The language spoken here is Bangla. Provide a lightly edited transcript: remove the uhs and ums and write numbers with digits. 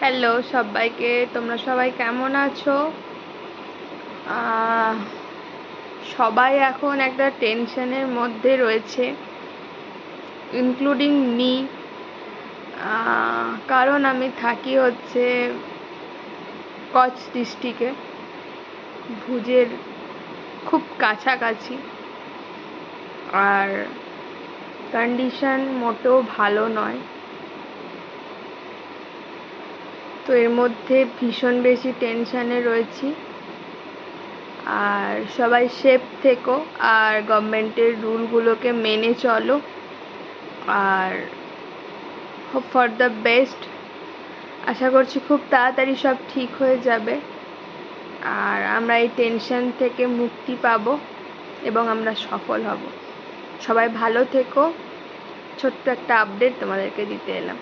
হ্যালো সবাইকে, তোমরা সবাই কেমন আছো? সবাই এখন একটা টেনশনের মধ্যে রয়েছে, ইনক্লুডিং মি। কারণ আমি থাকি হচ্ছে কচ্ছ ডিস্ট্রিক্টে, ভুজের খুব কাছাকাছি। আর কন্ডিশন মোটেও ভালো নয়, তো এর মধ্যে ভীষণ বেশি টেনশানে রয়েছি। আর সবাই সেফ থেকো, আর গভর্নমেন্টের রুলগুলোকে মেনে চলো, আর হোপ ফর দ্য বেস্ট। আশা করছি খুব তাড়াতাড়ি সব ঠিক হয়ে যাবে, আর আমরা এই টেনশন থেকে মুক্তি পাবো এবং আমরা সফল হব। সবাই ভালো থেকো। ছোট্ট একটা আপডেট তোমাদেরকে দিতে এলাম।